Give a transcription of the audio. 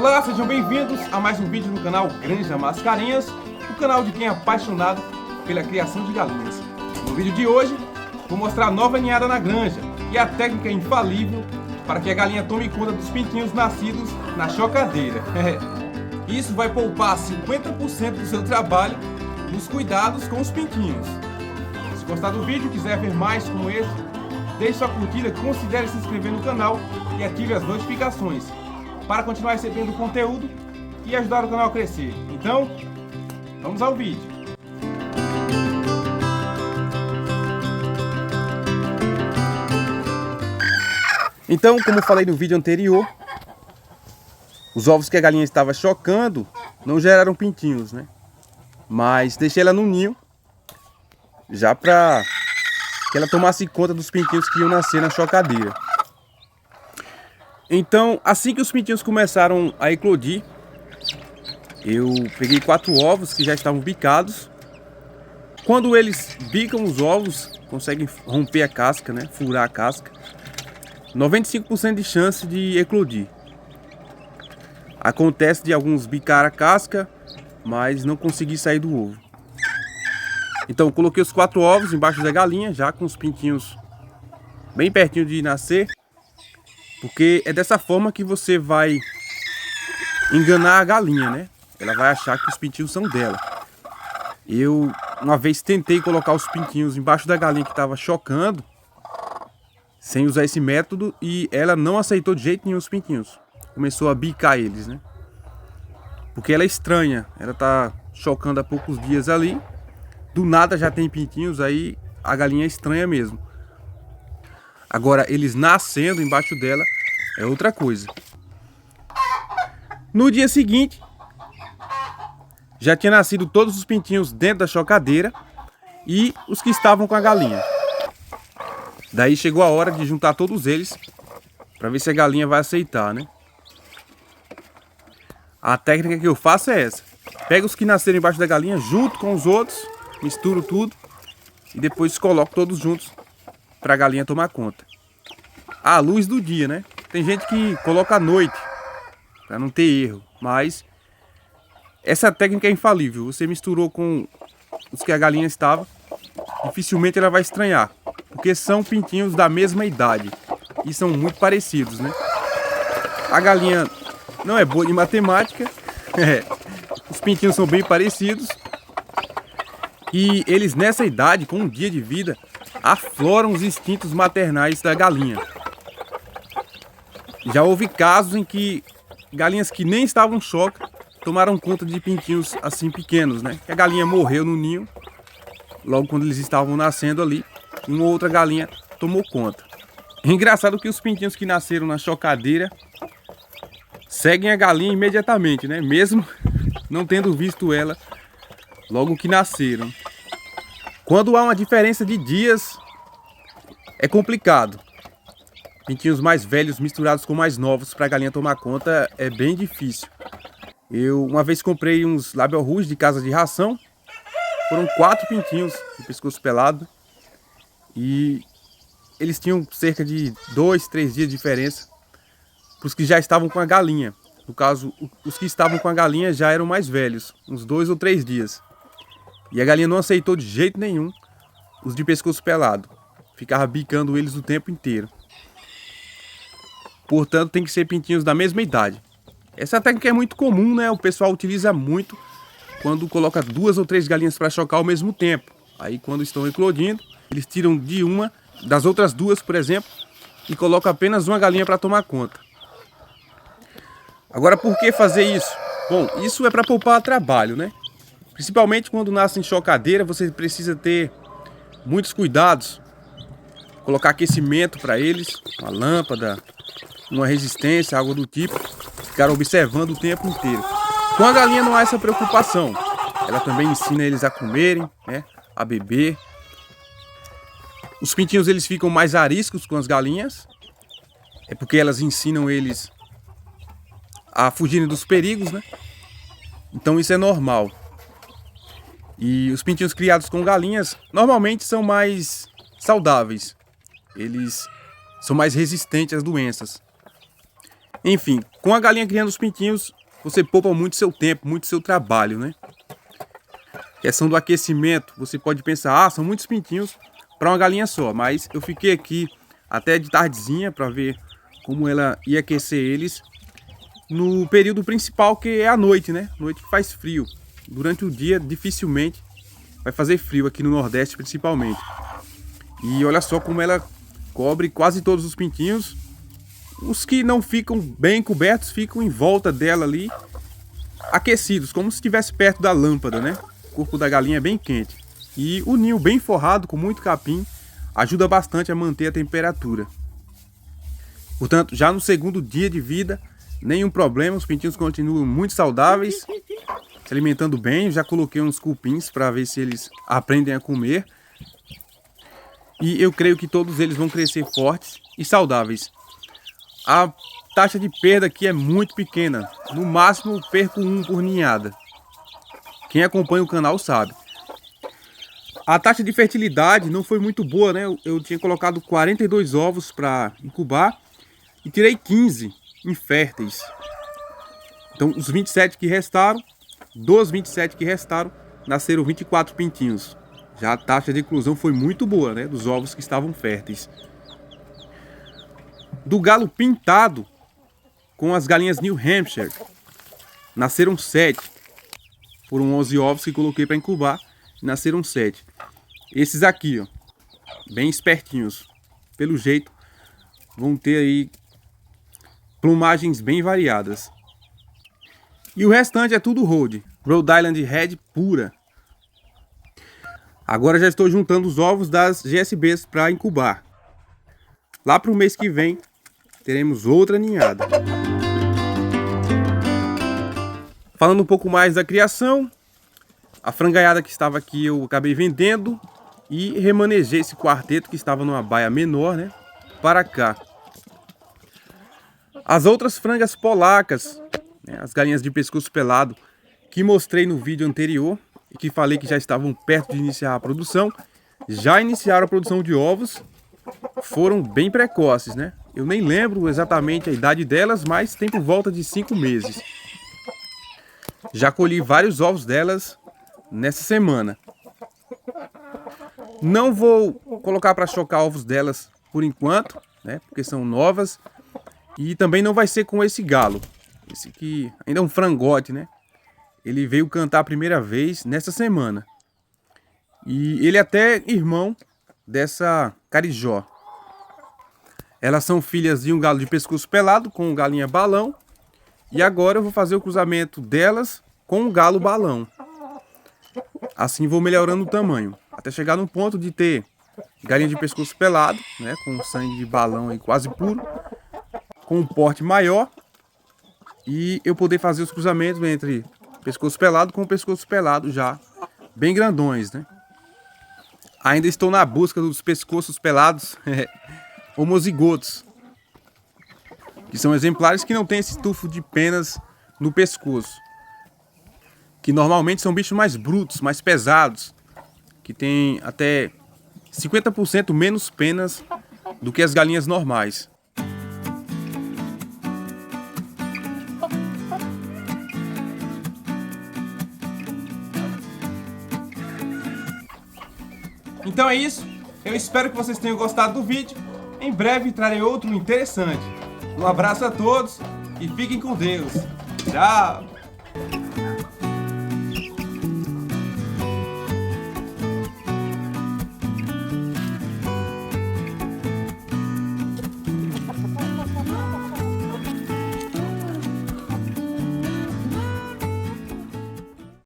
Olá, sejam bem-vindos a mais um vídeo no canal Granja Mascarenhas, o canal de quem é apaixonado pela criação de galinhas. No vídeo de hoje, vou mostrar a nova ninhada na granja e a técnica infalível para que a galinha tome conta dos pintinhos nascidos na chocadeira. Isso vai poupar 50% do seu trabalho nos cuidados com os pintinhos. Se gostar do vídeo e quiser ver mais como esse, deixe sua curtida, considere se inscrever no canal e ative as notificações para continuar recebendo o conteúdo e ajudar o canal a crescer. Então, vamos ao vídeo. Então, como eu falei no vídeo anterior, os ovos que a galinha estava chocando não geraram pintinhos, né? Mas deixei ela no ninho, já para que ela tomasse conta dos pintinhos que iam nascer na chocadeira. Então, assim que os pintinhos começaram a eclodir, eu peguei 4 ovos que já estavam bicados. Quando eles bicam os ovos, conseguem romper a casca, né? Furar a casca, 95% de chance de eclodir. Acontece de alguns bicar a casca, mas não conseguir sair do ovo. Então eu coloquei os 4 ovos embaixo da galinha, já com os pintinhos bem pertinho de nascer. Porque é dessa forma que você vai enganar a galinha, né? Ela vai achar que os pintinhos são dela. Eu uma vez tentei colocar os pintinhos embaixo da galinha que estava chocando, sem usar esse método, e ela não aceitou de jeito nenhum os pintinhos. Começou a bicar eles, né? Porque ela é estranha, ela tá chocando há poucos dias ali, do nada já tem pintinhos, aí a galinha é estranha mesmo. Agora, eles nascendo embaixo dela é outra coisa. No dia seguinte, já tinha nascido todos os pintinhos dentro da chocadeira e os que estavam com a galinha. Daí chegou a hora de juntar todos eles para ver se a galinha vai aceitar, né? A técnica que eu faço é essa. Pego os que nasceram embaixo da galinha junto com os outros, misturo tudo e depois coloco todos juntos para a galinha tomar conta. À luz do dia, né? Tem gente que coloca à noite para não ter erro, mas essa técnica é infalível. Você misturou com os que a galinha estava, dificilmente ela vai estranhar, porque são pintinhos da mesma idade e são muito parecidos, né? A galinha não é boa de matemática, os pintinhos são bem parecidos e eles nessa idade, com um dia de vida, afloram os instintos maternais da galinha. Já houve casos em que galinhas que nem estavam choca tomaram conta de pintinhos assim pequenos, né? Que a galinha morreu no ninho logo quando eles estavam nascendo ali, e uma outra galinha tomou conta. É engraçado que os pintinhos que nasceram na chocadeira seguem a galinha imediatamente, né? Mesmo não tendo visto ela logo que nasceram. Quando há uma diferença de dias, é complicado. Pintinhos mais velhos misturados com mais novos para a galinha tomar conta é bem difícil. Eu uma vez comprei uns Label Rouge de casa de ração. Foram 4 pintinhos de pescoço pelado. E eles tinham cerca de 2, 3 dias de diferença para os que já estavam com a galinha. No caso, os que estavam com a galinha já eram mais velhos, uns 2 ou 3 dias. E a galinha não aceitou de jeito nenhum os de pescoço pelado. Ficava bicando eles o tempo inteiro. Portanto, tem que ser pintinhos da mesma idade. Essa técnica é muito comum, né? O pessoal utiliza muito quando coloca 2 ou 3 galinhas para chocar ao mesmo tempo. Aí, quando estão eclodindo, eles tiram de uma das outras 2, por exemplo, e colocam apenas uma galinha para tomar conta. Agora, por que fazer isso? Bom, isso é para poupar trabalho, né? Principalmente quando nasce em chocadeira, você precisa ter muitos cuidados. Colocar aquecimento para eles, uma lâmpada, uma resistência, algo do tipo. Ficar observando o tempo inteiro. Com a galinha não há essa preocupação. Ela também ensina eles a comerem, né? A beber. Os pintinhos eles ficam mais ariscos com as galinhas. É porque elas ensinam eles a fugirem dos perigos, né? Então isso é normal. E os pintinhos criados com galinhas normalmente são mais saudáveis. Eles são mais resistentes às doenças. Enfim, com a galinha criando os pintinhos, você poupa muito seu tempo, muito seu trabalho, né? Questão do aquecimento, você pode pensar, são muitos pintinhos para uma galinha só, mas eu fiquei aqui até de tardezinha para ver como ela ia aquecer eles no período principal, que é a noite, né? Noite que faz frio. Durante o dia dificilmente vai fazer frio aqui no Nordeste principalmente. E olha só como ela cobre quase todos os pintinhos. Os que não ficam bem cobertos ficam em volta dela ali, aquecidos, como se estivesse perto da lâmpada, né? O corpo da galinha é bem quente. E o ninho bem forrado, com muito capim, ajuda bastante a manter a temperatura. Portanto, já no segundo dia de vida, nenhum problema, os pintinhos continuam muito saudáveis, se alimentando bem. Já coloquei uns cupins para ver se eles aprendem a comer. E eu creio que todos eles vão crescer fortes e saudáveis. A taxa de perda aqui é muito pequena. No máximo perco um por ninhada. Quem acompanha o canal sabe. A taxa de fertilidade não foi muito boa, né? Eu tinha colocado 42 ovos para incubar e tirei 15 inférteis. Então os 27 que restaram, dos 27 que restaram, nasceram 24 pintinhos. Já a taxa de eclosão foi muito boa, né? Dos ovos que estavam férteis. Do galo pintado com as galinhas New Hampshire, nasceram 7. Foram 11 ovos que coloquei para incubar, nasceram 7. Esses aqui, ó, bem espertinhos, pelo jeito vão ter aí plumagens bem variadas. E o restante é tudo Rhode Island Red pura. Agora já estou juntando os ovos das GSBs para incubar. Lá para o mês que vem teremos outra ninhada. Falando um pouco mais da criação, a frangaiada que estava aqui eu acabei vendendo e remanejei esse quarteto que estava numa baia menor, né, para cá. As outras frangas polacas, né, as galinhas de pescoço pelado, que mostrei no vídeo anterior e que falei que já estavam perto de iniciar a produção, já iniciaram a produção de ovos. Foram bem precoces, né? Eu nem lembro exatamente a idade delas, mas tem por volta de 5 meses. Já colhi vários ovos delas nessa semana. Não vou colocar para chocar ovos delas por enquanto, né? Porque são novas. E também não vai ser com esse galo. Esse aqui ainda é um frangote, né? Ele veio cantar a primeira vez nessa semana. E ele é até irmão dessa carijó. Elas são filhas de um galo de pescoço pelado com um galinha balão. E agora eu vou fazer o cruzamento delas com um galo balão. Assim vou melhorando o tamanho, até chegar num ponto de ter galinha de pescoço pelado, né, com sangue de balão aí quase puro, com um porte maior, e eu poder fazer os cruzamentos entre pescoço pelado com pescoço pelado já bem grandões, né? Ainda estou na busca dos pescoços pelados homozigotos, que são exemplares que não tem esse tufo de penas no pescoço, que normalmente são bichos mais brutos, mais pesados, que tem até 50% menos penas do que as galinhas normais. Então é isso, eu espero que vocês tenham gostado do vídeo. Em breve trarei outro interessante. Um abraço a todos e fiquem com Deus. Tchau!